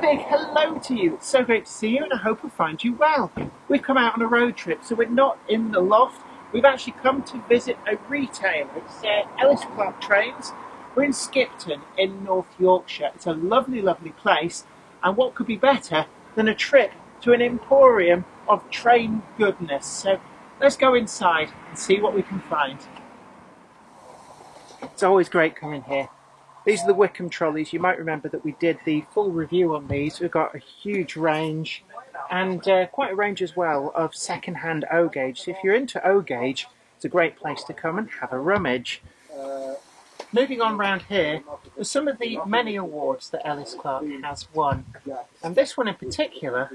big hello to you. It's so great to see you, and I hope I find you well. We've come out on a road trip, so we're not in the loft. We've actually come to visit a retailer. It's Ellis Clark Trains. We're in Skipton in North Yorkshire. It's a lovely, lovely place, and what could be better than a trip to an emporium of train goodness. So let's go inside and see what we can find. It's always great coming here. These are the Wickham trolleys. You might remember that we did the full review on these. We've got a huge range and quite a range as well of second-hand O-Gauge. So if you're into O-Gauge, it's a great place to come and have a rummage. Moving on round here, there's some of the many awards that Ellis Clark has won. And this one in particular,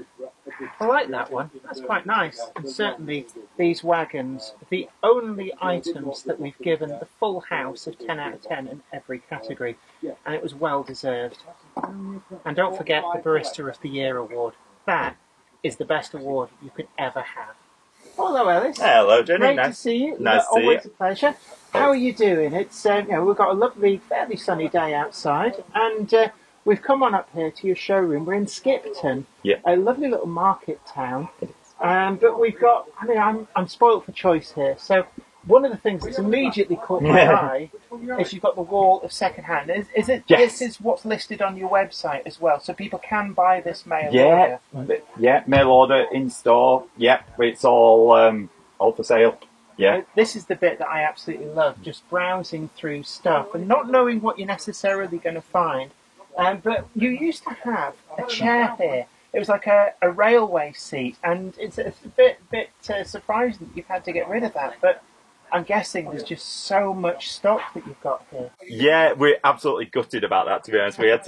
I like that one. That's quite nice. And certainly these wagons, the only items that we've given the full house of 10 out of 10 in every category. And it was well deserved. And don't forget the Barista of the Year award. That is the best award you could ever have. Hello, Ellis. Hello, Jenny. Great to see you. Nice to see you. Always a pleasure. How are you doing? It's we've got a lovely, fairly sunny day outside, and we've come on up here to your showroom. We're in Skipton, a lovely little market town. But we've got, I'm spoilt for choice here. So one of the things that's immediately caught my eye is you've got the wall of second-hand. Is it? Yes. This is what's listed on your website as well, so people can buy this mail order. Yeah, mail order in store. Yeah, it's all for sale. Yeah. This is the bit that I absolutely love, just browsing through stuff and not knowing what you're necessarily going to find. But you used to have a chair here. It was like a railway seat, and it's a bit surprising that you've had to get rid of that. But I'm guessing there's just so much stock that you've got here. Yeah, we're absolutely gutted about that. To be honest, we had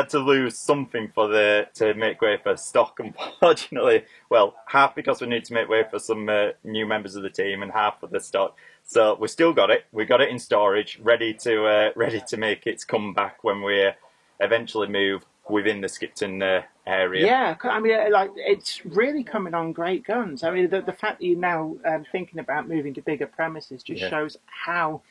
to lose something to make way for stock. Unfortunately, well, half because we need to make way for some new members of the team, and half for the stock. So we still got it. We got it in storage, ready to make its comeback when we eventually move within the Skipton area. Yeah, it's really coming on great guns. I mean, the fact that you're now thinking about moving to bigger premises just shows how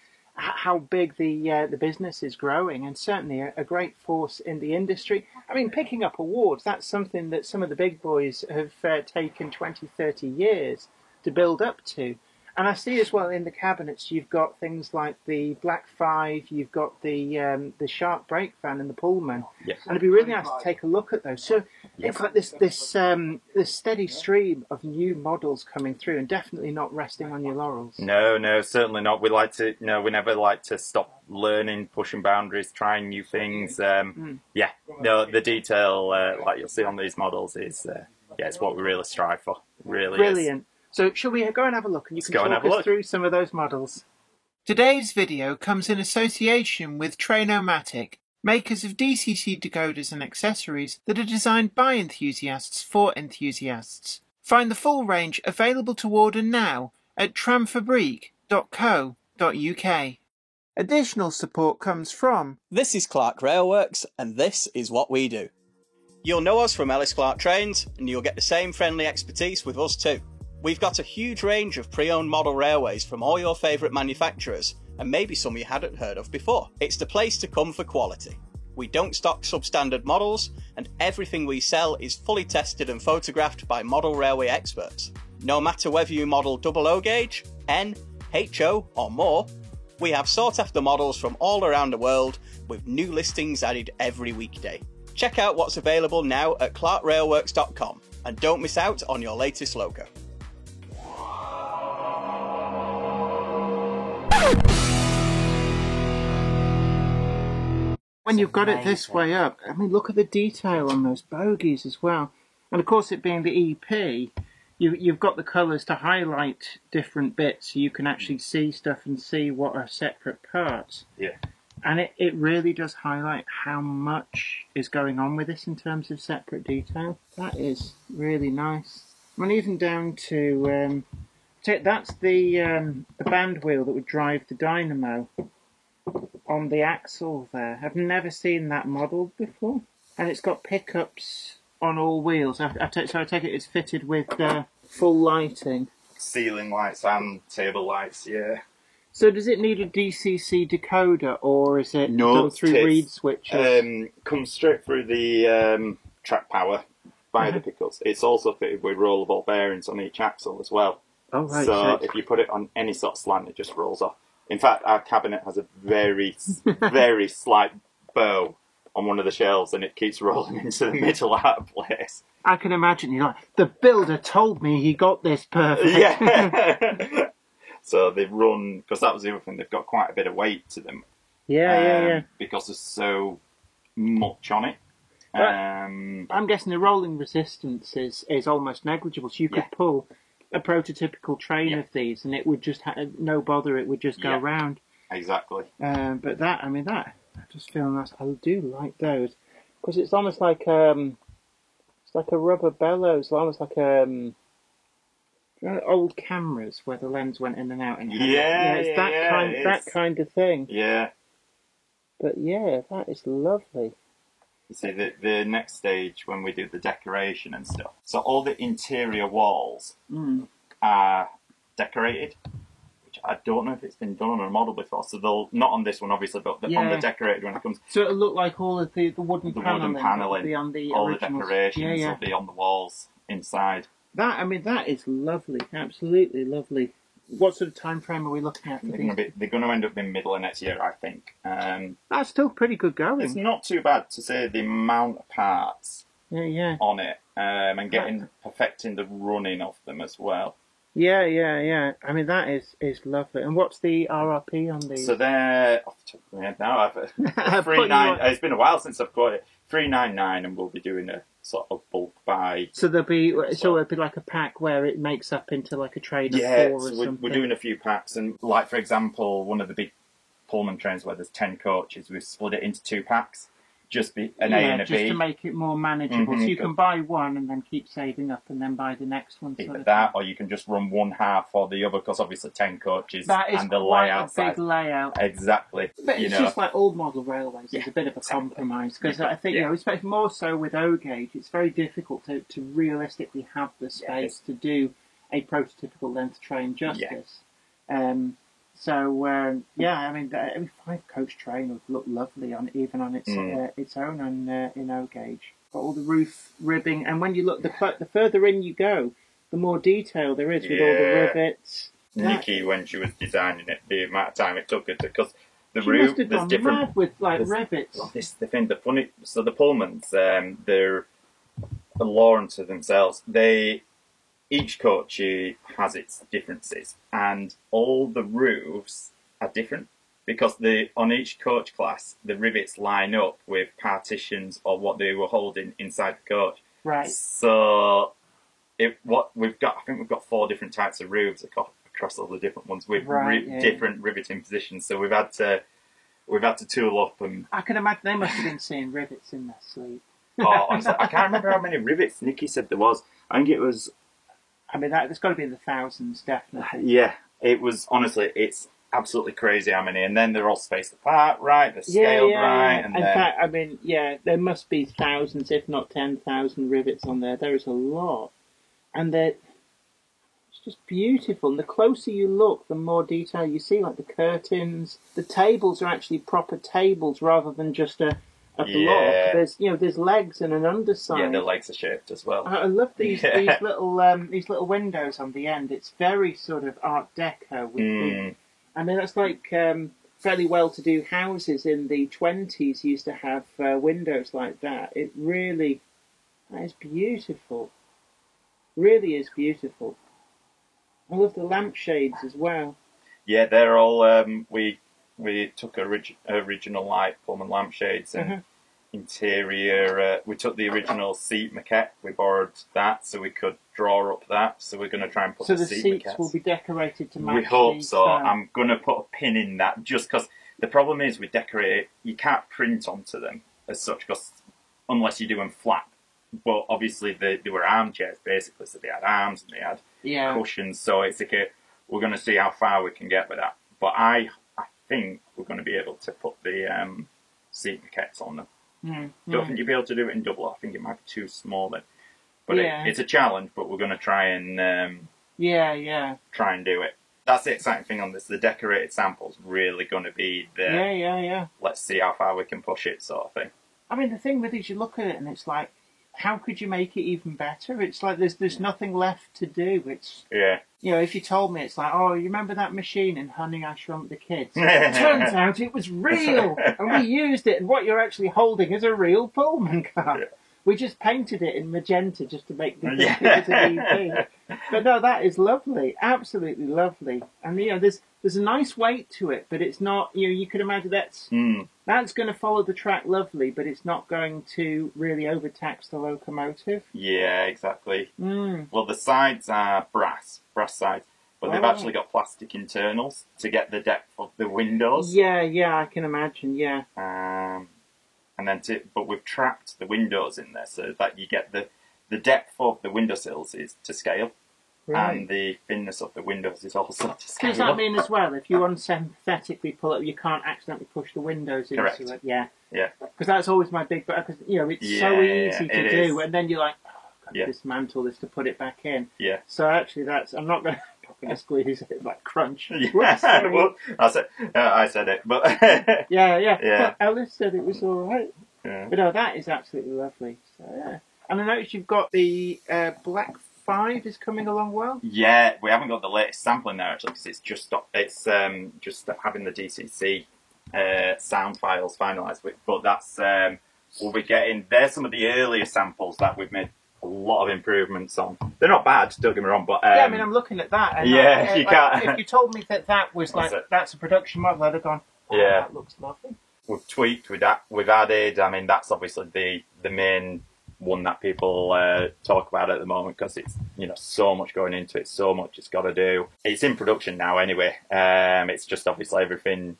big the business is growing, and certainly a great force in the industry. I mean, picking up awards, that's something that some of the big boys have taken 20, 30 years to build up to. And I see as well in the cabinets you've got things like the Black 5, you've got the Shark brake van and the Pullman. Yes. And it'd be really nice to take a look at those. So it's like this steady stream of new models coming through, and definitely not resting on your laurels. No, certainly not. We never like to stop learning, pushing boundaries, trying new things. The detail like you'll see on these models is it's what we really strive for. Really brilliant. So shall we go and have a look, and you can talk us through some of those models. Today's video comes in association with Train-O-Matic, makers of DCC decoders and accessories that are designed by enthusiasts for enthusiasts. Find the full range available to order now at tramfabrique.co.uk. Additional support comes from... This is Clark Railworks, and this is what we do. You'll know us from Ellis Clark Trains, and you'll get the same friendly expertise with us too. We've got a huge range of pre-owned model railways from all your favourite manufacturers, and maybe some you hadn't heard of before. It's the place to come for quality. We don't stock substandard models, and everything we sell is fully tested and photographed by model railway experts. No matter whether you model double O-Gauge, N, HO or more, we have sought after models from all around the world with new listings added every weekday. Check out what's available now at clarkrailworks.com, and don't miss out on your latest logo. When you've got it this way up, I mean, look at the detail on those bogies as well. And of course, it being the EP, you've got the colours to highlight different bits, so you can actually see stuff and see what are separate parts. Yeah. And it really does highlight how much is going on with this in terms of separate detail. That is really nice. I mean, even down to... that's the band wheel that would drive the dynamo on the axle there. I've never seen that modelled before. And it's got pickups on all wheels. So I take it it's fitted with full lighting. Ceiling lights and table lights, yeah. So does it need a DCC decoder, or is it done through reed switches? Comes straight through the track power via the pickups. It's also fitted with rollable bearings on each axle as well. Oh, right. So if you put it on any sort of slant, it just rolls off. In fact, our cabinet has a very, very slight bow on one of the shelves, and it keeps rolling into the middle out of place. I can imagine, you know, the builder told me he got this perfect. Yeah. So they've run, because that was the other thing, they've got quite a bit of weight to them. Yeah. Because there's so much on it. I'm guessing the rolling resistance is almost negligible, so you could pull a prototypical train of these, and it would just no bother. It would just go round. Exactly. But that, I just feel nice. I do like those because it's almost like it's like a rubber bellows, almost like you know, old cameras where the lens went in and out. And it's that kind of thing. Yeah. But yeah, that is lovely. You see, the next stage when we do the decoration and stuff. So all the interior walls are decorated, which I don't know if it's been done on a model before. So they'll, not on this one obviously, but on the decorated when it comes. So it'll look like all of the wooden paneling. Will be on the all originals. The decorations will be on the walls inside. That is lovely, absolutely lovely. What sort of time frame are we looking at? They're going to end up in middle of next year, I think. That's still pretty good going. It's not too bad to say the amount of parts on it, and perfecting the running of them as well. Yeah. I mean, that is lovely. And what's the RRP on these? So they're off the top of my head now. It's been a while since I've got it. $399, and we'll be doing a sort of bulk buy. So it'll be like a pack where it makes up into like a train of 4 or something. We're doing a few packs, and like for example, one of the big Pullman trains where there's 10 coaches, we've split it into 2 packs. Just be an A and a B. Just to make it more manageable. So you can buy one and then keep saving up and then buy the next one. Either that, or you can just run one half or the other, because obviously 10 coaches and the layout. That is quite a big layout. Exactly. But it's just like old model railways. It's a bit of a compromise, because I think, especially more so with O-Gauge, it's very difficult to realistically have the space to do a prototypical length train justice. So I mean, every 5-coach train would look lovely on its own in O-Gauge. Got all the roof ribbing, and when you look, the further in you go, the more detail there is with all the rivets. Nikki, when she was designing it, the amount of time it took her to, because the she roof, must have there's gone different mad with rivets. This the thing, the funny. So the Pullmans, they're a law unto themselves. Each coach has its differences, and all the roofs are different, because on each coach class the rivets line up with partitions or what they were holding inside the coach. Right. So I think we've got 4 different types of roofs across all the different ones with different riveting positions. So we've had to tool up, and I can imagine they must have been seeing rivets in their sleep. Honestly, I can't remember how many rivets Nikki said there was. I think it was. I mean, it's got to be in the thousands, definitely. Yeah, it was, honestly, it's absolutely crazy how many. And then they're all spaced apart, right? They're scaled right. And in fact, I mean, there must be thousands, if not 10,000 rivets on there. There is a lot. And it's just beautiful. And the closer you look, the more detail you see, like the curtains. The tables are actually proper tables rather than just a block. There's legs and an underside. Yeah, the legs are shaped as well. I love these little windows on the end. It's very sort of Art Deco. I mean, that's like fairly well-to-do houses in the 20s used to have windows like that. That is beautiful. Really is beautiful. I love the lampshades as well. Yeah, they're all we took original light Pullman lampshades and interior. We took the original seat maquette. We borrowed that so we could draw up that. So we're going to try and put the seat seats maquettes. Will be decorated to match. We hope so. I'm going to put a pin in that, just because the problem is with decorate, you can't print onto them as such, because unless you do them flat. But obviously they were armchairs basically, so they had arms and they had cushions. So it's okay. We're going to see how far we can get with that. But I think we're going to be able to put the seat maquettes on them. Don't think you'll be able to do it in double. I think it might be too small then. But it's a challenge, but we're going to try and try and do it. That's the exciting thing on this. The decorated sample's really going to be the let's see how far we can push it sort of thing. I mean, the thing with it is you look at it and it's like, how could you make it even better? It's like there's nothing left to do. It's Yeah. if you told me, it's like, oh, you remember that machine in Honey, I Shrunk the Kids? It turns out it was real, and we used it, and what you're actually holding is a real Pullman car. Yeah. We just painted it in magenta just to make me think Yeah. it was an EP. But no, that is lovely, absolutely lovely. And there's a nice weight to it, but it's not. You could imagine that's going to follow the track lovely, but it's not going to really overtax the locomotive. Yeah, exactly. Mm. Well, the sides are brass sides, but they've actually got plastic internals to get the depth of the windows. Yeah, I can imagine. Yeah. And then, but we've trapped the windows in there so that you get the depth of the windowsills is to scale, and the thinness of the windows is also to scale. Does that mean as well, if you unsynthetically pull it, you can't accidentally push the windows into Correct. it? Yeah. Yeah. Because that's always my big, because it's so easy to do, and then you're like, oh, I've got to dismantle this to put it back in. Yeah. So actually, I'm not going to squeeze it like crunch. Yeah. Well, I said it, but yeah. Yeah. But Ellis said it was all right. Yeah. But no, that is absolutely lovely. So yeah. And I noticed you've got the Black 5 is coming along well. Yeah, we haven't got the latest sample in there actually because it's just having the DCC sound files finalised. But that's we'll be getting. There's some of the earlier samples that we've made a lot of improvements on. They're not bad, don't get me wrong, but I mean, I'm looking at that. And you can't. If you told me that was that's a production model, I'd have gone, that looks lovely. We've tweaked with that. We've added. I mean, that's obviously the main one that people talk about at the moment because it's so much going into it, so much it's got to do. It's in production now anyway. It's just obviously everything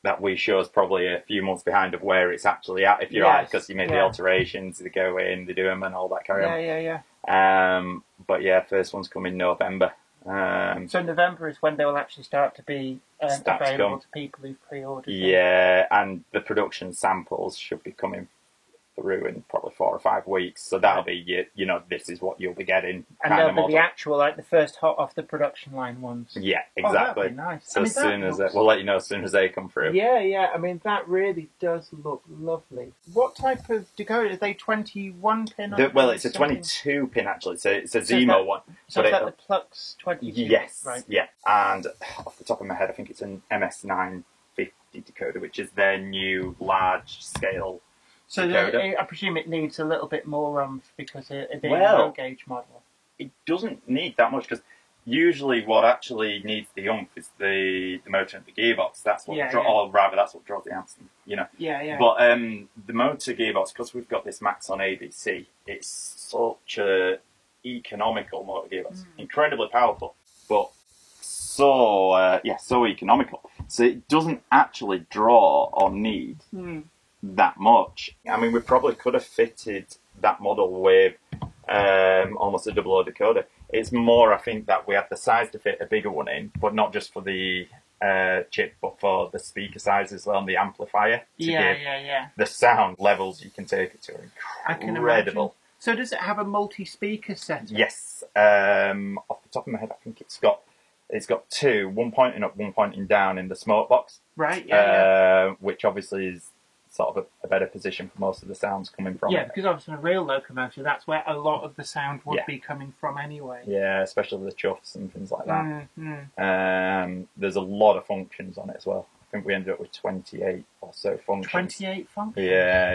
that we show is probably a few months behind of where it's actually at, if you like, because you made the alterations, they go in, they do them, and all that carry on. Yeah. But yeah, first one's coming November. So November is when they will actually start to be available to people who've pre-ordered them. Yeah, and the production samples should be coming through in probably 4 or 5 weeks. So that'll be, this is what you'll be getting. And they'll be the actual, the first hot off the production line ones. Yeah, exactly. Oh, that'd be nice. So as soon as we'll let you know as soon as they come through. Yeah. I mean, that really does look lovely. What type of decoder? Are they 21 pin? Well, it's a 22 pin actually. It's a Zemo one. So is that the Plux 22? Yes. Right. Yeah. And off the top of my head, I think it's an MS950 decoder, which is their new large scale. So I presume it needs a little bit more oomph because it being a low gauge model. It doesn't need that much because usually what actually needs the oomph is the motor and the gearbox. That's what or rather that's what draws the amps. Yeah. But the motor gearbox, because we've got this Max on ABC, it's such a economical motor gearbox, incredibly powerful, but so economical. So it doesn't actually draw or need that much. I mean, we probably could have fitted that model with almost a double O decoder. It's more, I think, that we have the size to fit a bigger one in, but not just for the chip, but for the speaker size as well and the amplifier to give the sound levels you can take it to are incredible. So does it have a multi-speaker setup? Yes. Off the top of my head, I think it's got two, one pointing up, one pointing down in the smoke box. Right, which obviously is sort of a better position for most of the sounds coming from. Yeah, because obviously in a real locomotive, that's where a lot of the sound would be coming from anyway. Yeah, especially the chuffs and things like that. There's a lot of functions on it as well. I think we ended up with 28 or so functions. 28 functions? Yeah,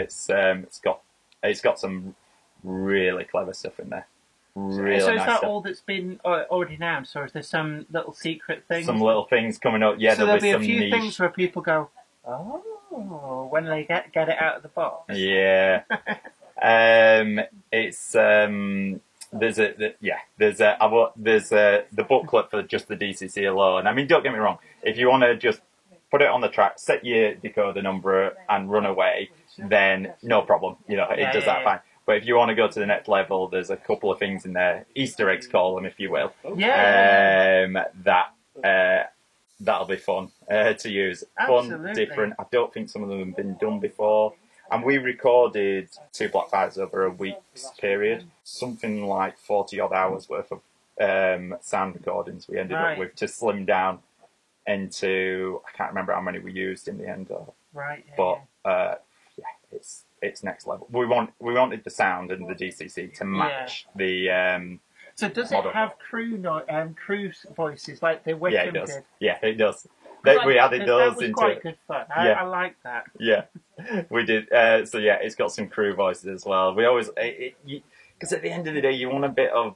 it's got some really clever stuff in there. Really so nice is that stuff. all that's been already announced, or is there some little secret things? Some little things coming up. Yeah, so there'll be a some few niche things where people go, oh, when they get it out of the box. Yeah. It's there's the booklet for just the DCC alone. I mean, don't get me wrong. If you want to just put it on the track, set your decoder number and run away, then no problem. It does that fine. But if you want to go to the next level, there's a couple of things in there, Easter eggs, call them if you will. That'll be fun to use. Absolutely. Fun, different. I don't think some of them have been done before. And we recorded 2 Black 5s over a week's period. Something like 40 odd hours worth of sound recordings we ended up with to slim down into, I can't remember how many we used in the end. it's next level. We wanted the sound and the DCC to match the. So does model. it have crew voices like the Wickham Yeah, it does. did? Yeah, it does. Like, We added those that was into quite good fun. I like that. Yeah, we did. So yeah, it's got some crew voices as well. We always because at the end of the day, you want a bit of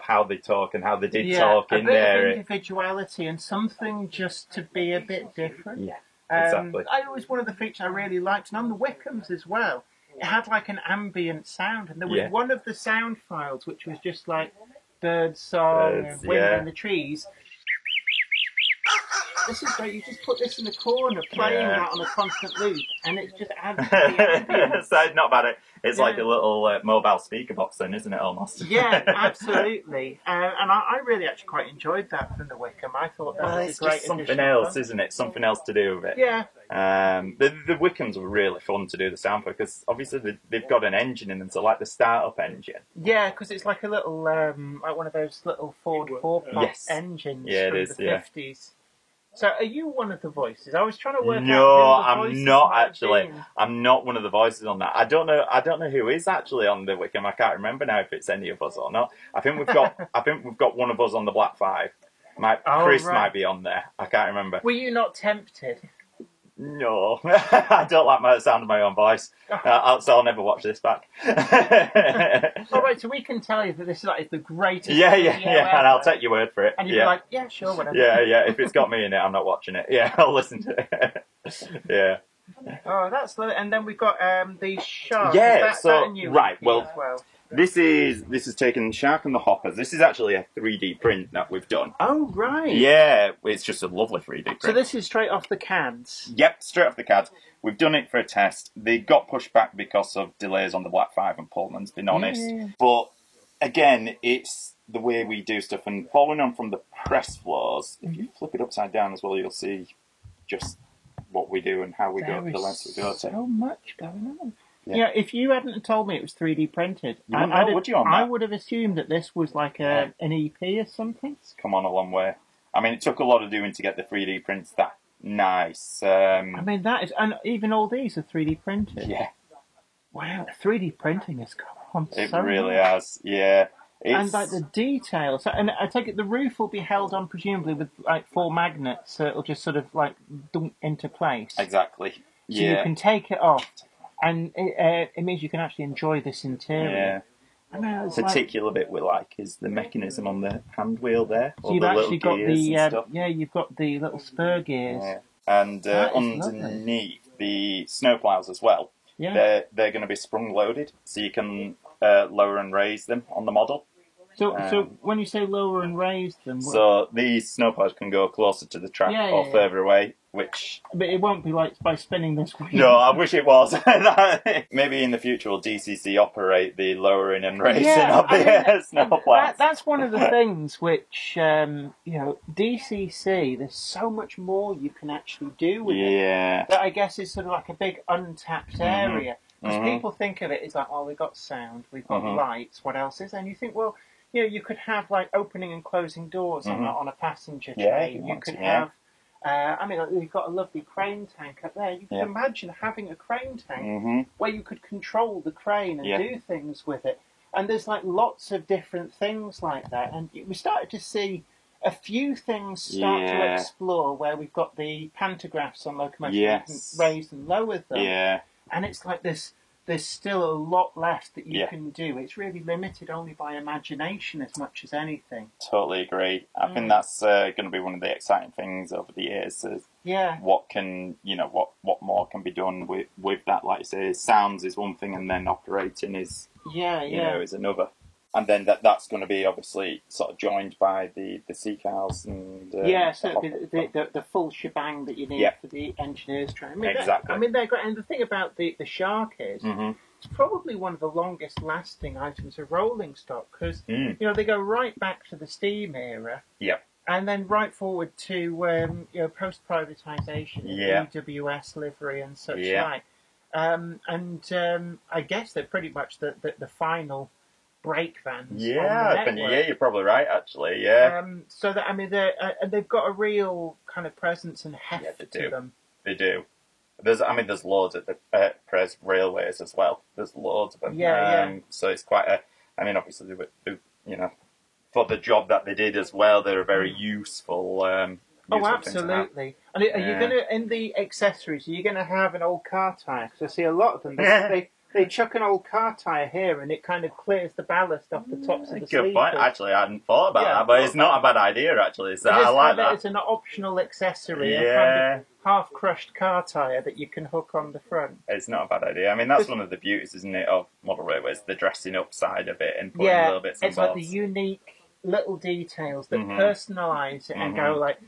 how they talk and how they did talk in there. A bit of individuality and something just to be a bit different. Yeah, exactly. It was one of the features I really liked, and on the Wickhams as well. It had like an ambient sound, and there was one of the sound files which was just like bird song and wind in the trees. This is great. You just put this in the corner, playing that on a constant loop, and it just adds to the ambience. So not bad. It's like a little mobile speaker box, then, isn't it? Almost. Yeah, absolutely. And I really actually quite enjoyed that from the Wickham. I thought that was it's a great just something addition. else, isn't it? Something else to do with it. Yeah. The Wickhams were really fun to do the sound for because obviously they've got an engine in them, so like the startup engine. Yeah, because it's like a little, like one of those little Ford 4-pot engines from the 50s. So are you one of the voices? I was trying to work out. No, I'm not actually. I'm not one of the voices on that. I don't know who is actually on the Wickham. I can't remember now if it's any of us or not. I think we've got one of us on the Black 5. Chris might be on there. I can't remember. Were you not tempted? No, I don't like the sound of my own voice, so I'll never watch this back. All right, so we can tell you that this is like the greatest. Yeah, and I'll take your word for it. And you'll be like, yeah, sure, whatever. Yeah. If it's got me in it, I'm not watching it. Yeah, I'll listen to it. Yeah. Oh, that's lovely. And then we've got the shark. Yeah. Is that a new right. as well? This is taken Shark and the Hoppers. This is actually a 3D print that we've done. Oh, right. Yeah, it's just a lovely 3D print. So this is straight off the CADs? Yep, straight off the CADs. We've done it for a test. They got pushed back because of delays on the Black 5 and Pullman's, being honest. Yeah. But, again, it's the way we do stuff. And following on from the press floors, if you flip it upside down as well, you'll see just what we do and how we go, the lengths we go to. So much going on. Yeah, if you hadn't told me it was 3D printed, would you on that? I would have assumed that this was like an EP or something. It's come on a long way. I mean, it took a lot of doing to get the 3D prints that nice. I mean, that is, and even all these are 3D printed. Yeah. Wow, 3D printing has come on it so really much. Has, yeah. And like the details, and I take it the roof will be held on presumably with like 4 magnets, so it'll just sort of like dunk into place. Exactly. So you can take it off. And it means you can actually enjoy this interior. Yeah. I mean, particular bit we like is the mechanism on the hand wheel there. So you've actually got you've got the little spur gears. Yeah. And underneath the snowplows as well. Yeah. They're going to be sprung loaded, so you can lower and raise them on the model. So when you say lower and raise them, so these snowplows can go closer to the track or further away. But it won't be like by spinning this way. No, I wish it was. Maybe in the future will DCC operate the lowering and raising of the snowplows. That's one of the things which, DCC, there's so much more you can actually do with it. That I guess is sort of like a big untapped area. Because people think of it as like, oh, we've got sound, we've got lights, what else is there? And you think, well, you could have like opening and closing doors on a passenger train. You could have... you've got a lovely crane tank up there. You can imagine having a crane tank where you could control the crane and do things with it. And there's like lots of different things like that. And we started to see a few things start to explore where we've got the pantographs on locomotives. You can raise and lower them. Yeah. And it's like there's still a lot left that you can do. It's really limited only by imagination as much as anything. Totally agree. I think that's going to be one of the exciting things over the years. Is what can what more can be done with that? Like you say, sounds is one thing, and then operating is is another. And then that's going to be obviously sort of joined by the C-cars and so the full shebang that you need for the engineers training. Exactly. They're great. And the thing about the Shark is it's probably one of the longest lasting items of rolling stock because they go right back to the steam era. Yep. And then right forward to post privatisation, EWS livery and such like. I guess they're pretty much the final brake vans. You're probably right. Actually, so that they've got a real kind of presence and heft to them. They do. There's loads at the Pres Railways as well. There's loads of them. Yeah. So it's quite a. I mean, obviously, for the job that they did as well, they're a very useful. Oh, absolutely. And are you going to, in the accessories, are you going to have an old car tyre? Because I see a lot of them. They chuck an old car tyre here and it kind of clears the ballast off the tops of the sleeve. Good point. Actually, I hadn't thought about that, but it's not a bad idea, actually. So I like that. It's an optional accessory, Yeah. a kind of half-crushed car tyre that you can hook on the front. It's not a bad idea. I mean, that's one of the beauties, isn't it, of model railways, the dressing up side of it and putting little bits and it's bobs. like the unique little details that personalise it and go like,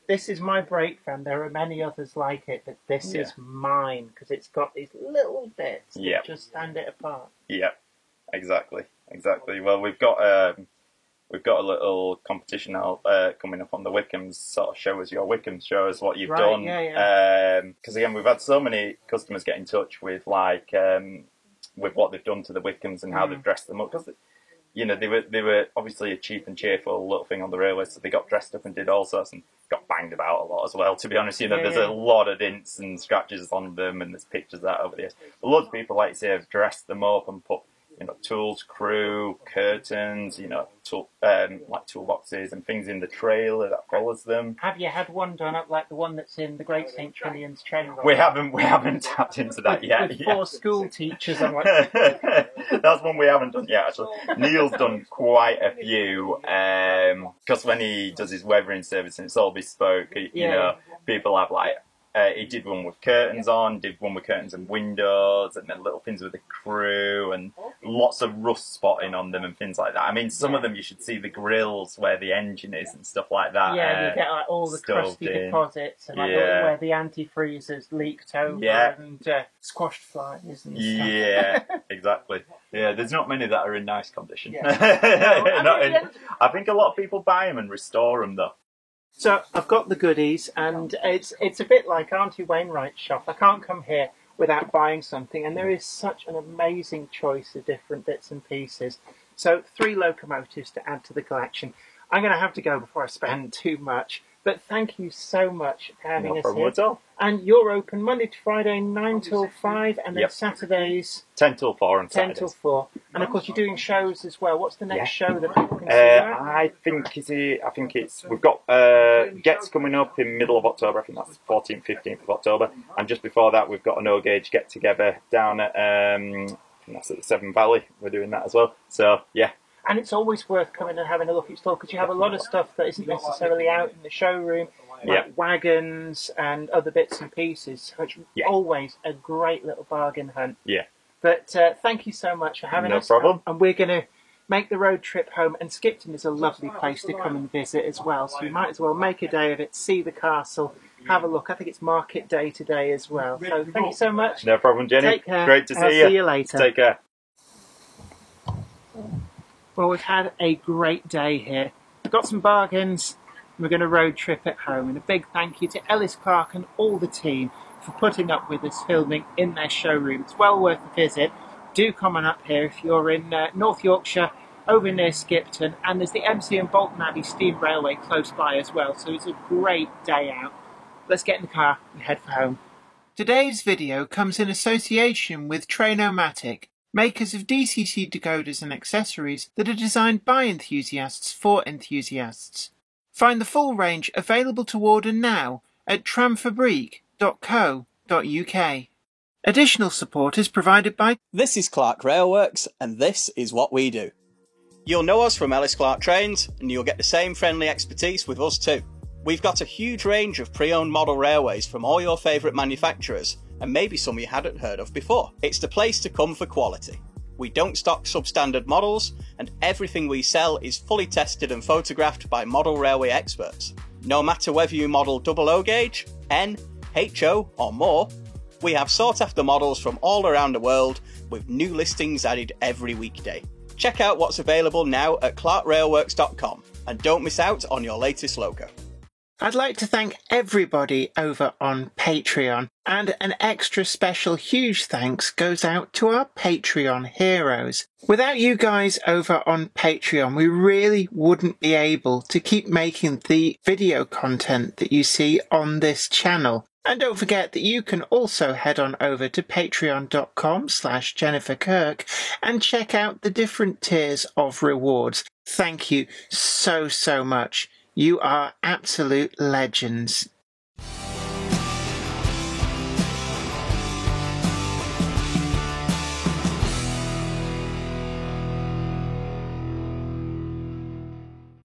this is my brake van. There are many others like it, but this is mine because it's got these little bits that just stand it apart. Yeah, exactly. Well, we've got a little competition now coming up on the Wickham's. Sort of show us your Wickham's, show us what you've done. Because again, we've had so many customers get in touch with with what they've done to the Wickham's and how they've dressed them up. Because they were obviously a cheap and cheerful little thing on the railway, so they got dressed up and did all sorts and got banged about a lot as well. To be honest, there's a lot of dents and scratches on them, and there's pictures of that over the years. But loads of people, like you say, have dressed them up and put tools, crew, curtains, like toolboxes and things in the trailer that follows them. Have you had one done up like the one that's in the Great St. Trinian's train? We haven't tapped into that yet. With 4 school teachers, I'm like... That's one we haven't done yet, actually. Neil's done quite a few, because when he does his weathering service and it's all bespoke, people have he did one with curtains on, did one with curtains and windows, and then little things with the crew, and lots of rust spotting on them and things like that. I mean, some of them you should see the grills where the engine is and stuff like that. Yeah, you get all the crusty deposits and where the antifreezers leaked over and squashed flies and stuff. Yeah, exactly. Yeah, there's not many that are in nice condition. Yeah. I think a lot of people buy them and restore them though. So I've got the goodies, and it's a bit like Auntie Wainwright's shop. I can't come here without buying something, and there is such an amazing choice of different bits and pieces. So 3 locomotives to add to the collection. I'm going to have to go before I spend too much, but thank you so much for having us here. At all. And you're open Monday to Friday, 9 till 5, and then Saturdays 10 till 4 and 10 Saturdays. till 4. And of course you're doing shows as well. What's the next show that people can see? I think we've got Gets coming up in middle of October. I think that's 14th, 15th of October. And just before that, we've got an O-Gauge get together down at I think that's at the Severn Valley. We're doing that as well. So yeah. And it's always worth coming and having a look at your store because you have a lot of stuff that isn't necessarily out in the showroom, like wagons and other bits and pieces. So it's always a great little bargain hunt. Yeah. But thank you so much for having us. No problem. And we're going to make the road trip home. And Skipton is a lovely place to come and visit as well. So you might as well make a day of it, see the castle, have a look. I think it's market day today as well. So thank you so much. No problem, Jenny. Take care. Great to see you. See you later. Take care. Well, we've had a great day here. We've got some bargains. We're going to road trip at home. And a big thank you to Ellis Clark and all the team for putting up with us filming in their showroom. It's well worth a visit. Do come on up here if you're in North Yorkshire, over near Skipton. And there's the MC and Bolton Abbey Steam Railway close by as well. So it's a great day out. Let's get in the car and head for home. Today's video comes in association with Trainomatic, makers of DCT decoders and accessories that are designed by enthusiasts for enthusiasts. Find the full range available to order now at tramfabrique.co.uk. Additional support is provided by... This is Clark Railworks, and this is what we do. You'll know us from Ellis Clark Trains, and you'll get the same friendly expertise with us too. We've got a huge range of pre-owned model railways from all your favourite manufacturers, and maybe some you hadn't heard of before. It's the place to come for quality. We don't stock substandard models, and everything we sell is fully tested and photographed by model railway experts. No matter whether you model double O gauge, N, HO or more, we have sought after models from all around the world with new listings added every weekday. Check out what's available now at clarkrailworks.com and don't miss out on your latest logo. I'd like to thank everybody over on Patreon, and an extra special huge thanks goes out to our Patreon heroes. Without you guys over on Patreon, we really wouldn't be able to keep making the video content that you see on this channel. And don't forget that you can also head on over to patreon.com/Jennifer Kirk and check out the different tiers of rewards. Thank you so much. You are absolute legends.